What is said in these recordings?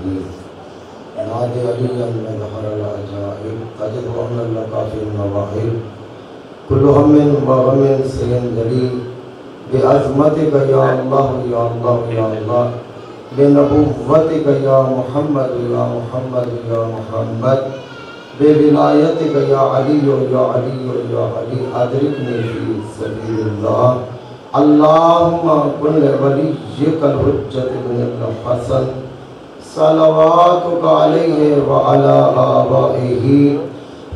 العظيم نادي عليا من ظهر العجائب تجد أن لك في النواحل كل هم وغم سينجلي بعظمتك يا الله يا الله يا الله بنبوتك يا محمد يا محمد يا محمد بولایتك يا علي يا علي يا علي أدركني في سبيل الله اللهم كن لوليك الحجة بن الحسن صلواتك عليه وعلى آبائه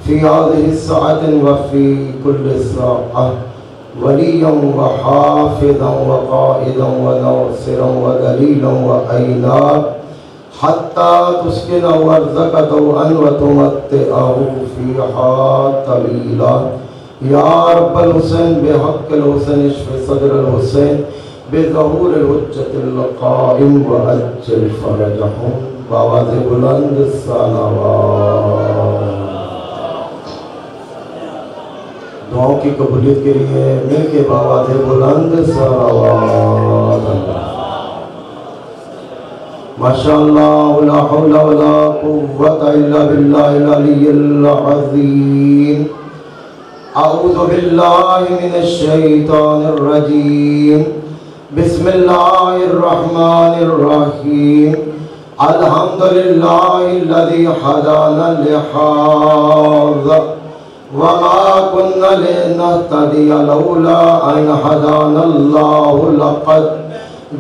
في هذه الساعة وفي كل ساعة وليا وحافظا وقائدا وناصرا ودليلا وأينا حتى تسكنه أرزقه أن وتمتعه فيها طويلا يا رب الحسين بحق الحسين اشف صدر الحسين بظهور الحجة القائم وأجل فرجهم بآواز بلند الصلوات. دعاؤں کی قبولیت کے لیے مل کے بآواز بلند صلوات. ماشاءاللہ لا حول ولا قوة الا باللہ العلی العظیم. اعوذ باللہ من الشیطان الرجیم. بسم اللہ الرحمن الرحیم. الحمدللہ الذی ہدانا لہذا وما كنا لنهتدي لولا أن هدانا الله لقد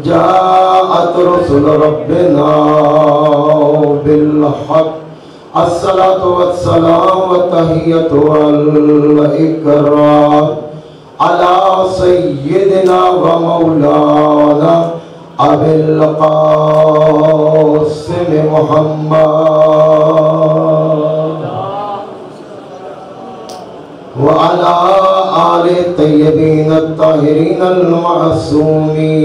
جاءت رسل ربنا بالحق. الصلاة والسلام والتحية والإكرام على سيدنا ومولانا أبي القاسم محمد وعلى آل الطيبين الطاهرين المعصومين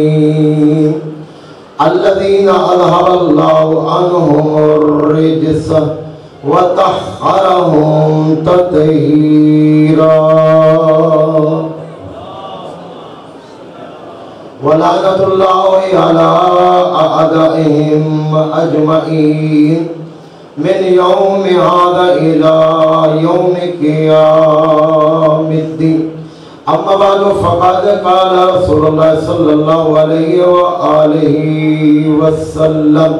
الذين أظهر الله عنهم الرجس وطهرهم تطهيرا. ولعنة الله على أعدائهم أجمعين من يوم هذا إلى يوم قيام الدين. أما بعد فقد قال رسول الله صلى الله عليه وآله وسلم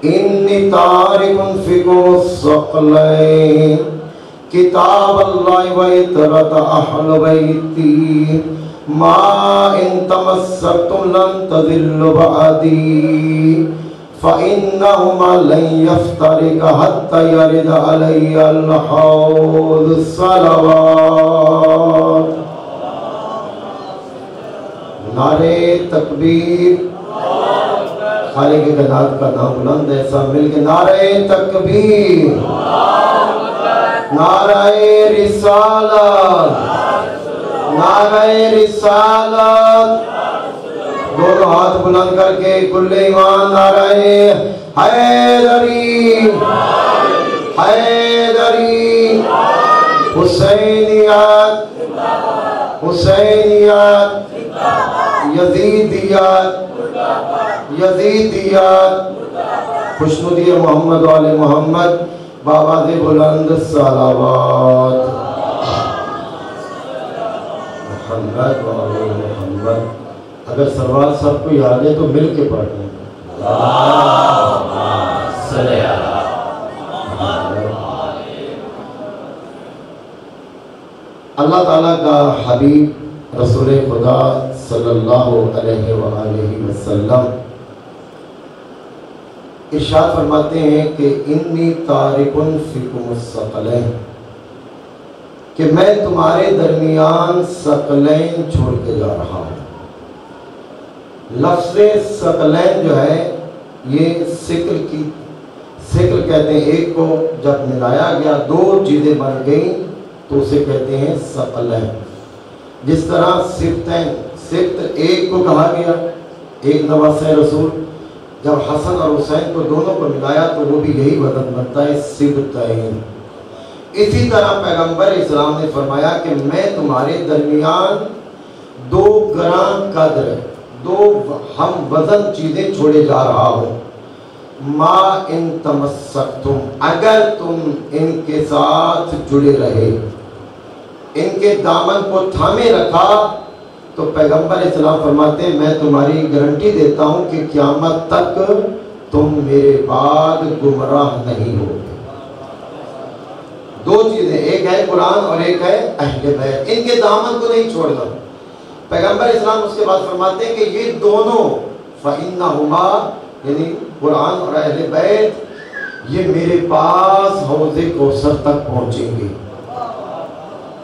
إني تارك فيكم الثقلين كتاب الله وإطرة أهل بيتي ما إن تمسكتم لن تضلوا بعدي فإنهما لن يفترق حتى يرد علي الحوض. الصلوات. نعرے تکبیر. خالق کائنات کا نام بلند ہے. سب مل کے نعرے تکبیر. نعرے رسالت. نعرے رسالت. دونوں ہاتھ بلند کر کے کل ایمان نعرہ حیدری حیدری حسینیت حسینیت یزیدیت یزیدیت خوشنودی محمد و آل محمد بآواز بلند صلوات. محمد و آل محمد. اگر سروال سب کو یاد ہے تو مل کے پڑھ لیں. اللہ تعالیٰ کا حبیب رسول خدا صلی اللہ علیہ وآلہ وسلم ارشاد فرماتے ہیں کہ انی تارکن فیکم الثقلین، کہ میں تمہارے درمیان ثقلین چھوڑ کے جا رہا ہوں. لفظ ثقلین جو ہے یہ ثقل کہتے ہیں. ایک کو جب ملایا گیا دو چیزیں بن گئیں تو اسے کہتے ہیں ثقلین. جس طرح سبتین، سبت ایک کو کہا گیا، ایک نواسہ رسول. جب حسن اور حسین کو دونوں کو ملایا تو وہ بھی یہی وزن بنتا ہے سبتین. اسی طرح پیغمبر اسلام نے فرمایا کہ میں تمہارے درمیان دو گران قدر، دو ہم وزن چیزیں چھوڑے جا رہا ہوں. ما ان تمسکتم، اگر تم ان کے ساتھ جڑے رہے، ان کے دامن کو تھامے رکھا، تو پیغمبر اسلام فرماتے ہیں میں تمہاری گارنٹی دیتا ہوں کہ قیامت تک تم میرے بعد گمراہ نہیں ہوگے۔ دو چیزیں، ایک ہے قرآن اور ایک ہے اہل بیت، ان کے دامن کو نہیں چھوڑنا۔ پیغمبر اسلام اس کے بعد فرماتے ہیں کہ یہ دونوں فَإِنَّهُمَا، یعنی قرآن اور اہل بیت، یہ میرے پاس حوض کوثر تک پہنچیں گے۔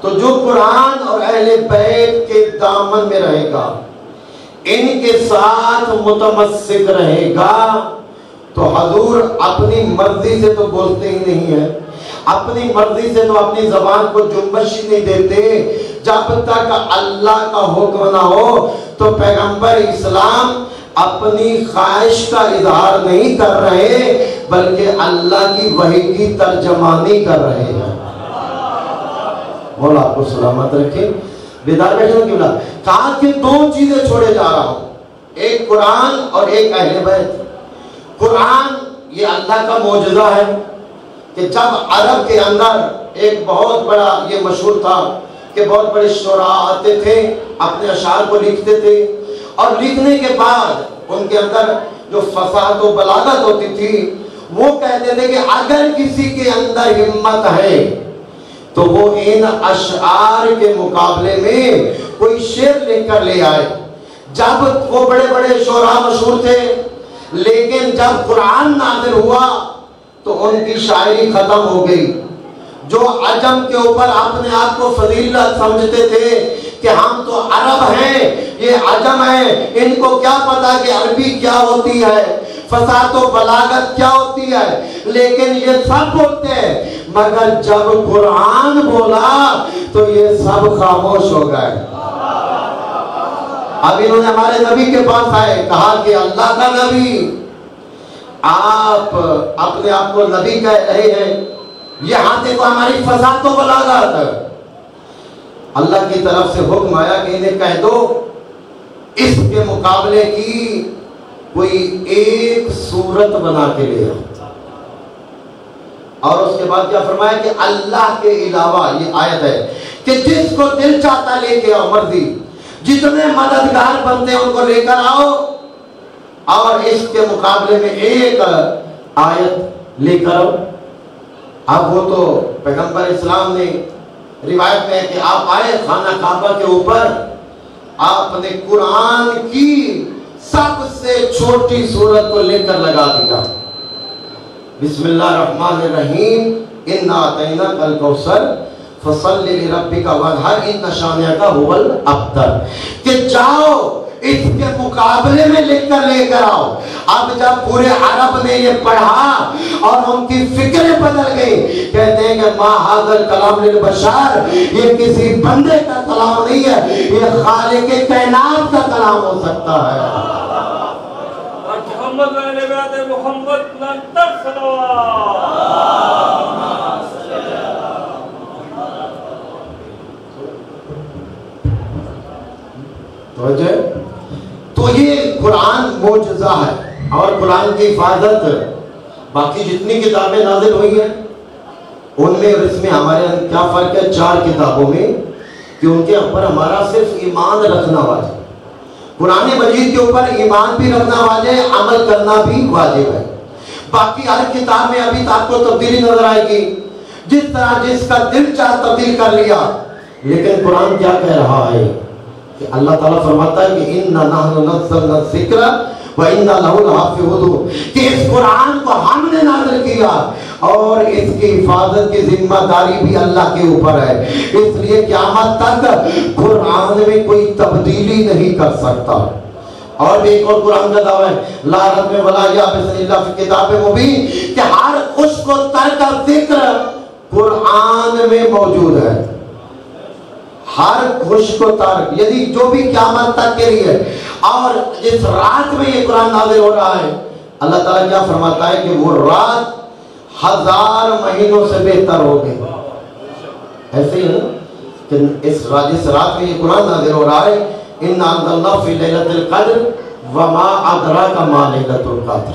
تو جو قرآن اور اہل بیت کے دامن میں رہے گا، ان کے ساتھ متمسک رہے گا، تو حضور اپنی مرضی سے تو بولتے ہی نہیں ہیں، اپنی مرضی سے تو اپنی زبان کو جنبش ہی نہیں دیتے۔ جب تک اللہ کا حکم نہ ہو تو پیغمبر اسلام اپنی خواہش کا اظہار نہیں کر رہے، بلکہ اللہ کی وحی کی ترجمانی کر رہے ہیں۔ مولا آپ کو سلامت رکھے۔ بیدار بیٹھے ہوں کیوں؟ کہا کہ دو چیزیں چھوڑے جا رہا ہوں، ایک قرآن اور ایک اہل بیت۔ قرآن یہ اللہ کا معجزہ ہے کہ جب عرب کے اندر ایک بہت بڑا، یہ مشہور تھا کہ بہت بڑے شعراء آتے تھے، اپنے اشعار کو لکھتے تھے، اور لکھنے کے بعد ان کے اندر جو فصاحت و بلاغت ہوتی تھی، وہ کہتے تھے کہ اگر کسی کے اندر ہمت ہے تو وہ ان اشعار کے مقابلے میں کوئی شعر لکھ کر لے آئے۔ جب وہ بڑے بڑے شعراء مشہور تھے، لیکن جب قرآن نازل ہوا تو ان کی شاعری ختم ہو گئی۔ جو عجم کے اوپر اپنے آپ کو فضیلت سمجھتے تھے کہ ہم تو عرب ہیں، یہ عجم ہیں، ان کو کیا پتا کہ عربی کیا ہوتی ہے، فصاحت و بلاغت کیا ہوتی ہے، لیکن یہ سب بولتے ہیں، مگر جب قرآن بولا تو یہ سب خاموش ہو گئے۔ اب انہوں نے ہمارے نبی کے پاس آئے، کہا کہ اللہ کا نبی، آپ اپنے آپ کو نبی کہہ رہے ہیں، یہاں دیکھو ہماری فصاحت و بلاغت۔ اللہ کی طرف سے حکم آیا کہ انہیں کہہ دو اس کے مقابلے کی کوئی ایک صورت بنا کے لے آؤ۔ اور اس کے بعد کیا فرمایا کہ اللہ کے علاوہ، یہ آیت ہے کہ جس کو دل چاہتا لے کے آؤ، مرضی جتنے مددگار بنتے ہیں ان کو لے کر آؤ، اور اس کے مقابلے میں ایک آیت لے کر آؤ۔ اب وہ تو پیغمبر اسلام نے، روایت میں ہے کہ آپ آئے خانہ کعبہ کے اوپر، آپ نے قرآن کی سب سے چھوٹی سورت کو لے کر لگا دیا، بسم اللہ الرحمن الرحیم، انا اعطیناک الکوثر فصل لربک وانحر ان شانئک هو الابتر، کہ جاؤ اس کے مقابلے میں لکھ کر لے کر آؤ۔ اب جب پورے عرب نے یہ پڑھا اور ان کی فکریں بدل گئی، کہتے ہیں کہ ما ھذا الکلام للبشر، یہ کسی بندے کا کلام نہیں ہے، یہ خالق کائنات کا کلام ہو سکتا ہے۔ محمد علیہ بیعت محمد لنتر تو یہ قرآن معجزہ ہے، اور قرآن کی حفاظت باقی جتنی کتابیں نازل ہوئی ہیں ان میں اور اس میں ہمارے کیا فرق ہے؟ 4 کتابوں میں کہ ان کے اوپر ہمارا صرف ایمان رکھنا واجب، قرآن مجید کے اوپر ایمان بھی رکھنا واجب، عمل کرنا بھی واجب ہے۔ باقی ہر کتاب میں ابھی آپ کو تبدیلی نظر آئے گی، جس طرح جس کا دل چاہ تبدیل کر لیا، لیکن قرآن کیا کہہ رہا ہے کہ اللہ تعالیٰ فرماتا ہے کہ اِنَّا نَحْنُ نَزَّلْنَا الذِّكْرَ وَإِنَّا لَهُ لَحَافِظُونَ، کہ اس قرآن کو ہم نے نازل کیا اور اس کی حفاظت کی ذمہ داری بھی اللہ کے اوپر ہے، اس لیے قیامت تک قرآن میں کوئی تبدیلی نہیں کر سکتا۔ اور بھی ایک اور قرآن کا دعویٰ ہے لا رتم ولا یابس الا فی کتاب مبین، کہ ہر خشک و تر کا ذکر قرآن میں موجود ہے، ہر خشک و تر، یعنی جو بھی قیامت تک کے لیے۔ اور جس رات میں یہ قرآن نازل ہو رہا ہے، اللہ تعالیٰ کیا فرماتا ہے کہ وہ رات 1000 مہینوں سے بہتر ہوگی۔ ایسے ہی کہ جس رات میں یہ قرآن نازل ہو رہا ہے، اِنَّا أَنزَلْنَاهُ فِي لَيْلَةِ الْقَدْرِ وَمَا أَدْرَاكَ مَا لَيْلَةُ الْقَدْرِ،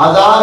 1000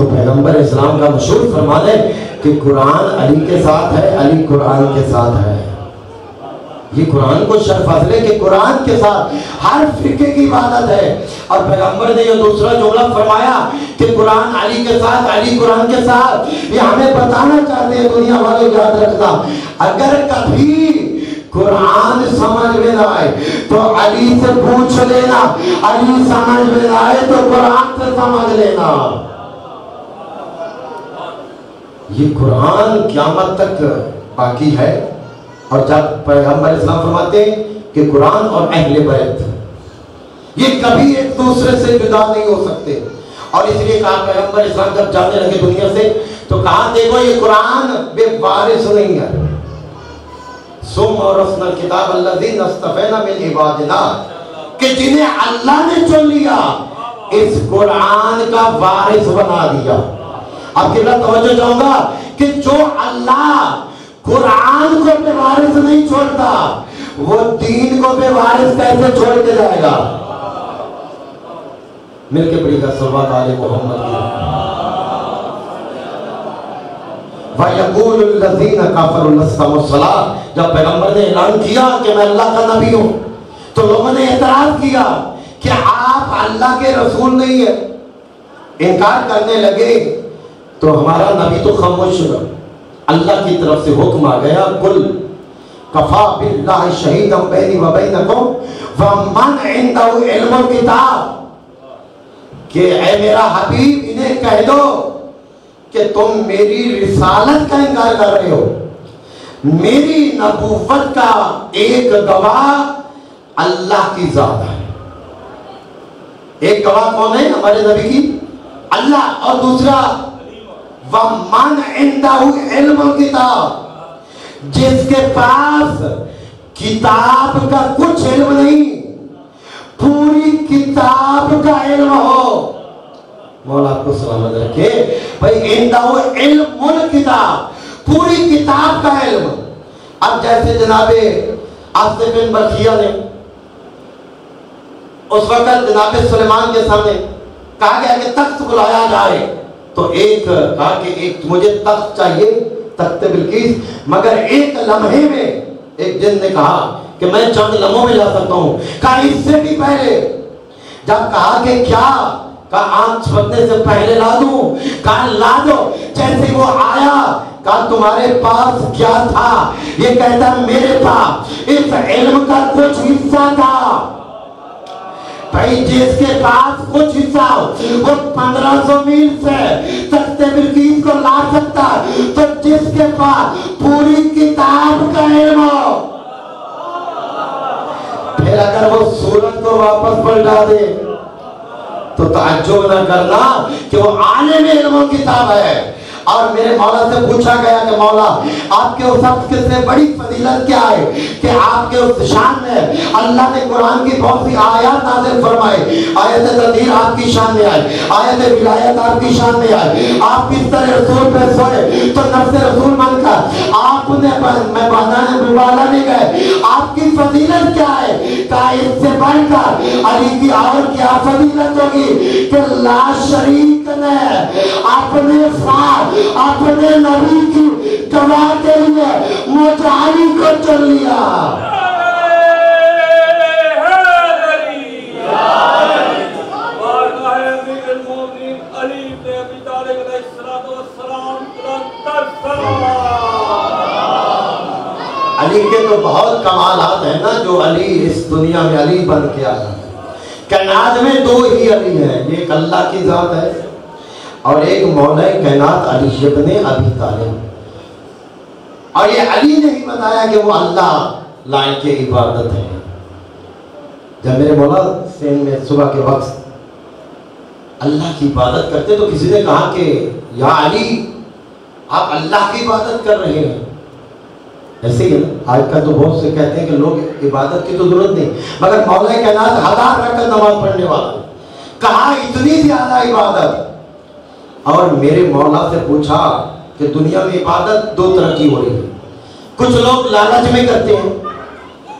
تو پیغمبر اسلام کا مشہور فرمان ہے کہ قرآن علی کے ساتھ ہے، علی قرآن کے ساتھ ہے۔ یہ قرآن کو شرف حاصل ہے کہ قرآن کے ساتھ ہر فرقے کی عبادت ہے۔ اور پیغمبر نے یہ دوسرا جملہ فرمایا کہ قرآن علی کے ساتھ، علی قرآن کے ساتھ۔ یہ ہمیں بتانا چاہتے ہیں دنیا والے، یاد رکھنا اگر کبھی قرآن سمجھ میں نہ آئے تو علی سے پوچھ لینا، علی سمجھ میں نہ آئے تو قرآن سے سمجھ لینا۔ یہ قرآن قیامت تک باقی ہے۔ اور جب پیغمبر اسلام فرماتے ہیں کہ قرآن اور اہل بیت یہ کبھی ایک دوسرے سے جدا نہیں ہو سکتے، اور اس لیے کہا پیغمبر اسلام جب جانے لگے دنیا سے تو کہا دیکھو یہ قرآن بے وارث نہیں ہے۔ ثم اورثنا الکتاب الذین اصطفینا من عبادنا، کہ جنہیں اللہ نے چن لیا اس قرآن کا وارث بنا دیا۔ اب قبلہ توجہ چاہوں گا کہ جو اللہ قرآن کو بے وارث نہیں چھوڑتا وہ دین کو بے وارث کیسے چھوڑ کے جائے گا؟ مل کے پڑھی گا صلوات علی محمد کی۔ وَيَقُولُ الَّذِينَ كَفَرُوا لَسْتَ مُرْسَلًا، جب پیغمبر نے اعلان کیا کہ میں اللہ کا نبی ہوں تو لوگوں نے اعتراض کیا کہ آپ اللہ کے رسول نہیں ہیں، انکار کرنے لگے۔ تو ہمارا نبی تو خاموش ہوا، اللہ کی طرف سے حکم آ گیا، قل کفا باللہ شہیدا بینی و بینکم ومن عنده علم الکتاب، کہ اے میرا حبیب انہیں کہہ دو کہ تم میری رسالت کا انکار کر رہے ہو، میری نبوت کا ایک گواہ اللہ کی ذات ہے۔ ایک گواہ کون ہے ہمارے نبی کی؟ اللہ، اور دوسرا وَمَنْ عِنْدَهُ عِلْمُ الْكِتَابِ، جس کے پاس کتاب کا کچھ علم نہیں پوری کتاب کا علم ہو۔ مولا آپ کو سلامت رکھے بھائی، عِنْدَهُ عِلْمُ الْكِتَابِ، پوری کتاب کا علم۔ اب جیسے جناب عاصم بن برخیہ نے اس وقت جناب سلیمان کے سامنے کہا گیا کہ تخت بلایا جائے، تو ایک کہا کہ ایک مجھے تخت چاہیے، تخت بلقیس، مگر ایک لمحے میں ایک جن نے کہا کہ میں چند لمحوں میں لا سکتا ہوں۔ کہا اس سے بھی پہلے، جب کہا کہ کیا، کہا آنکھ چھپنے سے پہلے لا دوں، کہا لا دو۔ جیسے وہ آیا کہا تمہارے پاس کیا تھا؟ یہ کہتا میرے پاس اس علم کا کچھ حصہ تھا۔ بھائی جس کے پاس کچھ حصہ وہ 1500 میل سے تخت بلقیس کو لا سکتا، تو جس کے پاس پوری کتاب کا علم ہو، پھر اگر وہ سورت کو واپس پلٹا دے تو تعجب نہ کرنا کہ وہ عالم علم و کتاب ہے۔ اور میرے مولا سے پوچھا گیا کہ مولا آپ کے اس شخص سے بڑی فضیلت کیا ہے کہ آپ کے اس شان میں اللہ نے قرآن کی بہت سی آیات نازل فرمائے، آیت تطہیر آپ کی شان میں آئے، آیت ولایت آپ کی شان میں آئے، آپ کس طرح رسول پہ سوئے تو نفس رسول بن کر آپ نے میں بادانے بوالا نہیں گئے، آپ کی فضیلت کیا ہے؟ کہا اس سے بڑھ کر علی کی اور کیا فضیلت ہوگی کہ لا شریک نے اپنے ساتھ اپنے نبی کی گواہ کے لیے مجاہدی کو چل لیا۔ علی کے تو بہت کمالات ہیں نا، جو علی اس دنیا میں علی بن کے آیا ہے۔ کائنات میں دو ہی علی ہیں، ایک اللہ کی ذات ہے اور ایک مولا کائنات علی ابن ابی طالب۔ اور یہ علی نے ہی بتایا کہ وہ اللہ لائق عبادت ہے۔ جب میرے مولا سین میں صبح کے وقت اللہ کی عبادت کرتے تو کسی نے کہا کہ یا علی آپ اللہ کی عبادت کر رہے ہیں۔ ایسے ہی آج کل تو بہت سے کہتے ہیں کہ لوگ عبادت کی تو ضرورت نہیں، مگر مولا کائنات 1000 رکعت نماز پڑھنے والا، کہا اتنی زیادہ عبادت۔ اور میرے مولا سے پوچھا کہ دنیا میں عبادت دو طرح کی ہو رہی ہے، کچھ لوگ لالچ میں کرتے ہیں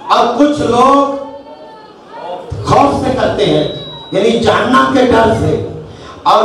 اور کچھ لوگ خوف سے کرتے ہیں، یعنی جہنم کے ڈر سے، اور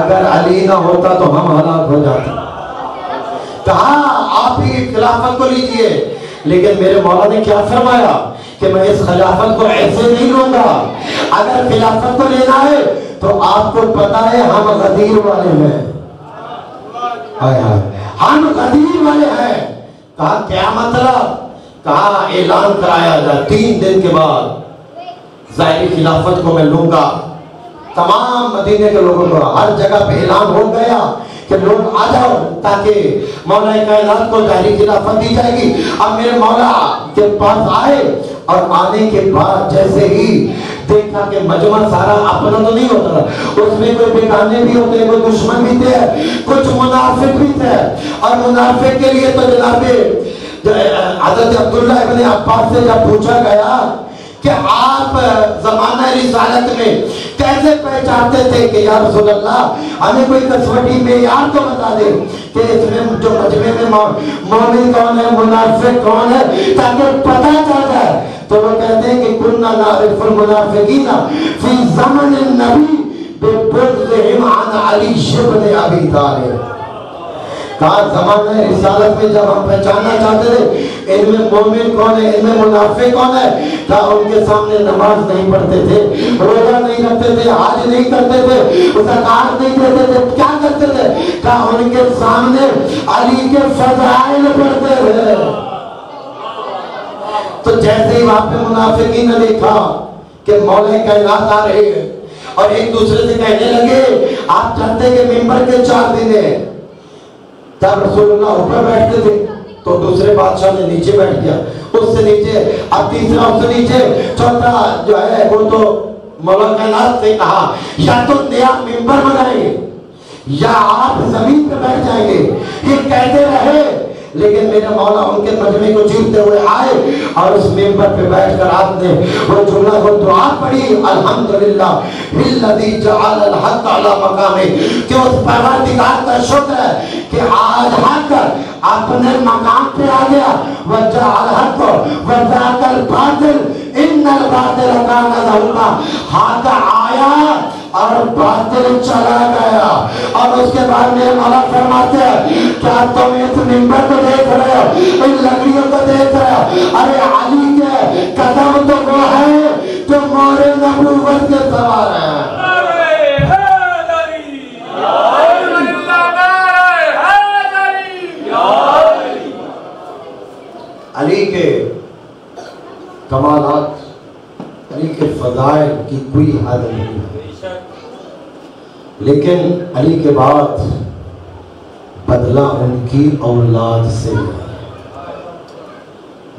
اگر علی نہ ہوتا تو ہم ہلاک ہو جاتے. کہا آپ ہی خلافت کو لیجئے، لیکن میرے مولا نے کیا فرمایا کہ میں اس خلافت کو ایسے نہیں لوں گا. اگر خلافت کو لینا ہے تو آپ کو پتا ہے ہم غدیر والے ہیں. ہم غدیر والے ہیں. کہا کیا مطلب؟ کہا اعلان کرایا جائے 3 دن کے بعد ظاہری خلافت کو میں لوں گا. تمام مدینے کے لوگوں کو ہر جگہ پہ اعلان ہو گیا کہ لوگ آ جاؤ تاکہ مولا کائنات کو ظاہری خلافت دی جائے گی. اب میرے مولا کے پاس آئے اور آنے کے بعد جیسے ہی دیکھا کہ مجمع سارا اپنا تو نہیں ہوتا تھا، اس میں کوئی بیگانے بھی ہوتے، کوئی دشمن بھی تھے، کچھ منافق بھی تھے. اور منافق کے لیے تو جناب حضرت عبداللہ ابن عباس سے جب پوچھا گیا کہ آپ زمانہ رسالت میں کیسے پہچانتے تھے کہ یا رسول اللہ ہمیں کوئی کسوٹی معیار تو بتا دے کہ اس میں جو مجمع میں مومن کون ہے، منافق کون ہے، تاکہ پتہ چل جائے. تو وہ کہتے ہیں کہ کننا نعرف المنافقین فی زمن النبی ببغضهم عن علی بن ابی طالب. کہا زمانہ رسالت میں جب ہم پہچاننا چاہتے تھے ان میں مومن کون ہے، ان میں منافق کون ہے، کہا ان کے سامنے نماز نہیں پڑھتے تھے، روزہ نہیں رکھتے تھے، حج نہیں کرتے تھے، زکات نہیں دیتے تھے، کیا کرتے تھے؟ کہا ان کے سامنے علی کے فضائل پڑھتے تھے. تو جیسے ہی وہاں پہ منافقین نے دیکھا کہ مولا کائنات آ رہے ہیں اور ایک دوسرے سے کہنے لگے آپ جانتے کہ ممبر کے 4 دن ہیں. تب رسول اللہ اوپر بیٹھتے تھے تو دوسرے بادشاہ نے نیچے بیٹھ گیا، اس سے نیچے، اب تیسرا اس سے نیچے، چوتھا جو ہے وہ تو مولا کائنات سے کہا یا تو نیا ممبر بنائیں یا آپ زمین پہ بیٹھ جائیں گے. یہ کہتے رہے لیکن میرے مولا ان کے مجمع کو چیرتے ہوئے آئے اور اس ممبر پہ بیٹھ کر آپ نے وہ جملہ وہ دعا پڑھی الحمدللہ الذی جعل الحق علی مقامہ، کہ اس پروردگار کا شکر ہے کہ آج حق اپنے مقام پہ آ گیا. وجعل الحق وذاک الباطل ان الباطل کان زہوقا. حق آیا اور باطل چلا گیا. اور اس کے بعد میرے مولا فرماتے ہیں کیا تم اس ممبر کو دیکھ رہے ہو، ان لکڑیوں کو دیکھ رہے ہو؟ ارے علی کے قدم تو وہ ہے جو مور نبوت کے سوار ہیں. علی کے کمالات، علی کے فضائل کی کوئی حد نہیں ہے، لیکن علی کے بعد بدلہ ان کی اولاد سے ہے.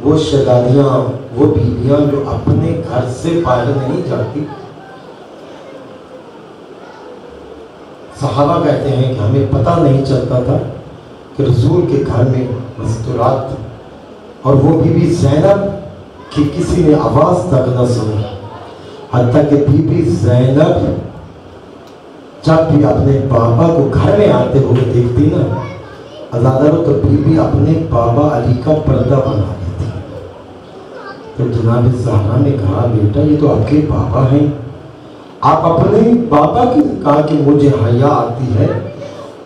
وہ شہزادیاں، وہ بیویاں جو اپنے گھر سے باہر نہیں جاتی. صحابہ کہتے ہیں کہ ہمیں پتہ نہیں چلتا تھا کہ رسول کے گھر میں مستورات تھی، اور وہ بی بی زینب کی کسی نے آواز تک نہ سنی. حتیٰ کہ بی بی زینب جب بھی اپنے بابا کو گھر میں آتے ہوئے دیکھتی نا ازادارو تو بی بی اپنے بابا علی کا پردہ بنا دیتی. تو جناب زہرا نے کہا بیٹا یہ تو آپ کے بابا ہیں، آپ اپنے بابا کی. کہا کہ مجھے حیا آتی ہے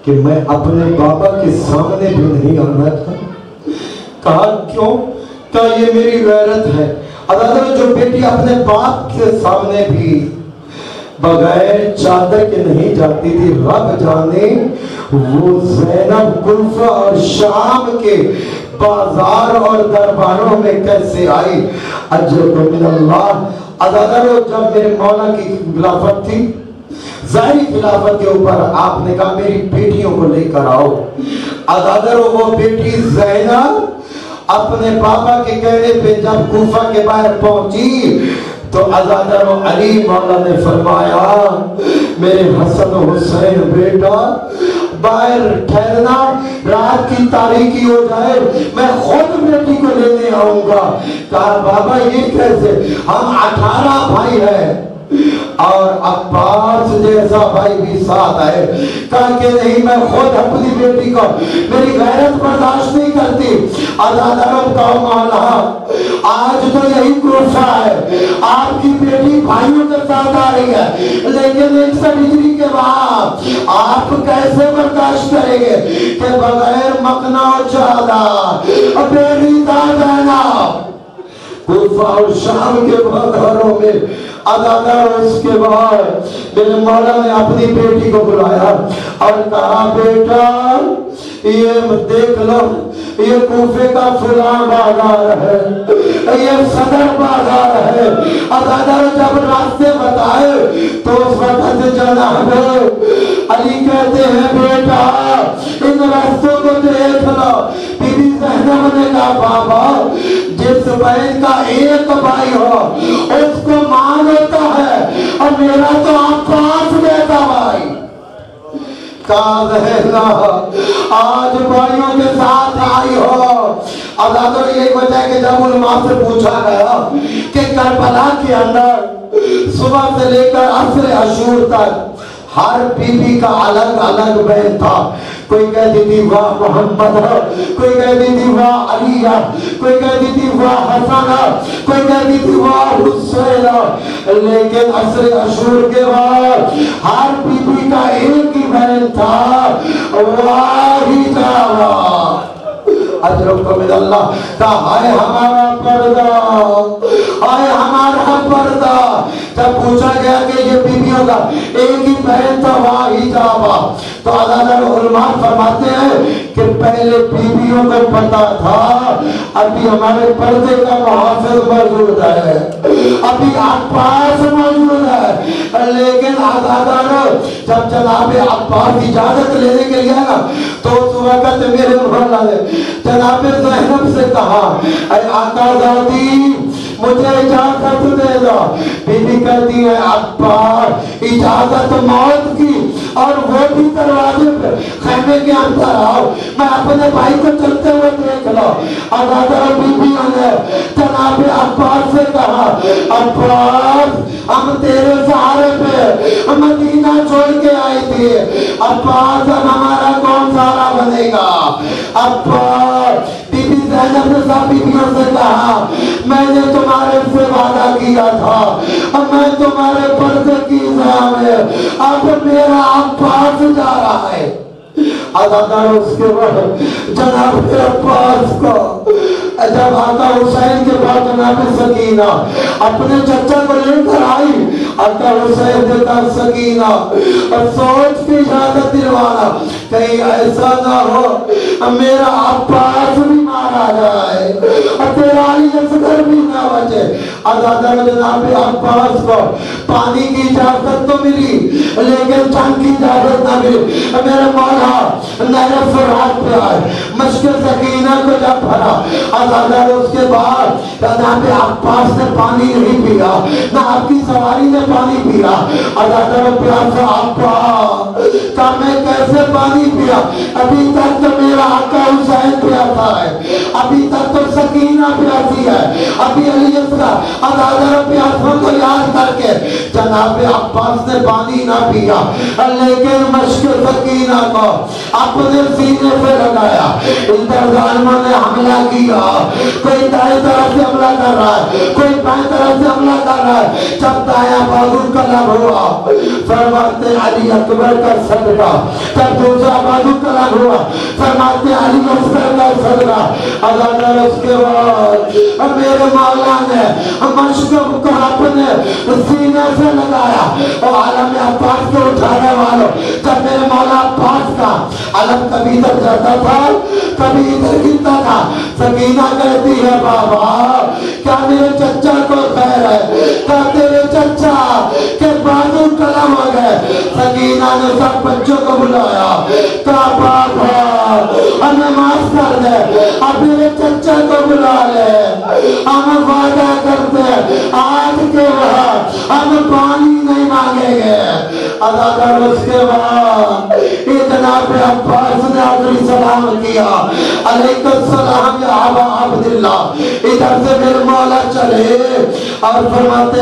کہ میں اپنے بابا کے سامنے بھی نہیں آنا چاہتا. کہا کیوں؟ کہا یہ میری غیرت ہے. ازادارو جو بیٹی اپنے باپ کے سامنے بھی بغیر چادر کے نہیں جاتی تھی، رب جانے وہ زینب کوفہ اور شام کے بازار اور درباروں میں کیسے آئی. اجر من اللہ. ازادارو جب میرے مولا کی خلافت تھی، ظاہری خلافت کے اوپر آپ نے کہا میری بیٹیوں کو لے کر آؤ. ازادارو وہ بیٹی زینب اپنے بابا کے کہنے پہ جب کوفہ کے باہر پہنچی تو ازادارو علی مولا نے فرمایا میرے حسن و حسین بیٹا باہر ٹھہرنا، رات کی تاریکی ہو جائے میں خود بیٹی کو لینے آؤں گا. کہا بابا یہ کیسے، ہم 18 بھائی ہیں، اور عباس جیسا بھائی بھی ساتھ آئے، کہا کہ نہیں میں خود اپنی بیٹی کو، میری غیرت برداشت نہیں کرتی۔ عزاداروں کا مولا آج تو یہی کوفہ ہے، آپ کی بیٹی بھائیوں کے ساتھ آ رہی ہے، لیکن 61 ہجری کے بعد آپ کیسے برداشت کریں گے کہ بغیر مکنا و چادر بے ریدہ بہنا کوفہ اور شام کے گھروں میں عزادار؟ اس کے بعد میرے مولا نے اپنی بیٹی کو بلایا اور کہا بیٹا یہ دیکھ لو، یہ کوفے کا فلاں بازار ہے، یہ صدر بازار ہے۔ عزادار جب راستے بتائے تو اس وقت جناب علی کہتے ہیں بیٹا ان راستوں کو دیکھ لو۔ بی بی زینب نے کہا بابا جس بہن کا ایک بھائی ہو اس کو مان ہوتا ہے، اور میرا تو عباس بیٹا بھائی۔ آج بھائیوں کے ساتھ آئی ہو۔ عزادار یہی وجہ ہے کہ جب علماء سے پوچھا گیا کہ کربلا کے اندر صبح سے لے کر عصر عاشور تک ہر بی بی کا الگ الگ بہن تھا، کوئی کہتی تھی واہ محمد، کوئی کہتی تھی واہ علی، کوئی کہتی تھی واہ حسن، کوئی کہتی تھی واہ حسین، لیکن عصر عاشور کے بعد ہر بی بی کا ایک ہی بہن تھا، واحدہ۔ اجرکم من اللہ کا ہائے ہمارا پردہ، ہائے ہمارا پردہ۔ جب پوچھا گیا کہ یہ بیویوں کا ایک ہی بہن تھا واحدہ، تو عزادار علماء فرماتے ہیں کہ پہلے بیویوں کو پتا تھا ابھی ہمارے پردے کا محافظ موجود ہے، ابھی عباس موجود ہے، لیکن عزادار جب جناب عباس اجازت لینے کے لیے نا تو اس وقت میرے مولا نے جناب زینب سے کہا اے آقا زادی مجھے اجازت دے دو۔ بی بی کہتی ہے عباس اجازت موت کی، اور وہ بھی دروازے پہ خیمے کے اندر آؤ، میں اپنے بھائی کو چلتے ہوئے دیکھ لو۔ عزادار بیویوں نے جناب عباس سے کہا عباس ہم تیرے سہارے پہ مدینہ چھوڑ کے آئی تھی، عباس اب ہمارا کون سہارا بنے گا؟ عباس بی بی زینب نے سب بیویوں سے کہا میں نے تمہارے سے وعدہ کیا تھا، اب میں تمہارے پردے کی زیام ہے، اب میرا عباس جا رہا ہے۔ عزادار اس کے بعد جناب عباس کو جب آقا حسین کے بعد جناب سکینہ اپنے چچا کو لے کر آئی، آقا حسین دیتا سکینہ اور سوچ کی اجازت دلوانا کہیں ایسا نہ ہو میرا عباس بھی مارا جائے اور تیرا علی اصغر بھی نہ بچے۔ عزادار جناب عباس کو پانی کی اجازت تو ملی لیکن جنگ کی اجازت نہ ملی۔ میرے مولا نہر فرات پہ آئے، مشک سکینہ کو جب بھرا، عزادار اس کے بعد جناب عباس نے پانی نہیں پیا، نہ آپ کی سواری نے پانی پیا۔ عزادار پیاسا عباس کہ میں کیسے پانی پیا؟ ابھی تک تو میرا آقا حسین پیاسا ہے، ابھی تک تو سکینہ پیاسی ہے، ابھی علی اصغر۔ عزادار پیاسوں کو یاد کر کے جناب عباس نے پانی نہ پیا، لیکن مشک سکینہ کو اپنے سینے سے لگایا۔ ادھر ظالموں نے حملہ کیا، کوئی دائیں طرف سے حملہ کر رہا ہے، کوئی بائیں طرف سے حملہ کر رہا ہے۔ جب دایاں بازو قلم ہوا فرماتے علی اکبر کا صدقہ، جب دوسرا بازو قلم ہوا فرماتے علی اصغر کا صدقہ۔ عزادار اس کے بعد میرے مولا نے مشک کو اپنے سینے سے لگایا اور عالم عباس کو اٹھانے والوں جب میرے مولا عباس کا علم کبھی تک جاتا تھا کبھی ادھر گرتا تھا، سکینہ کہتی ہے بابا کیا میرے چچا کو خیر ہے؟ کیا تیرے چچا کے بازو قلم ہو گئے؟ سکینہ نے سب بچوں کو بلایا، کہا بابا ہمیں معاف کر دے، اب میرے چچا کو بلا لے، ہم وعدہ کرتے آج کے بعد ہم پانی نہیں مانگیں گے۔ عزادار اس کے بعد جناب عباس نے آخری سلام کیا، علیکم السلام یا ابا عبداللہ۔ ادھر سے میرے مولا چلے اور فرماتے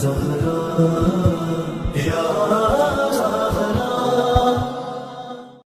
Zahra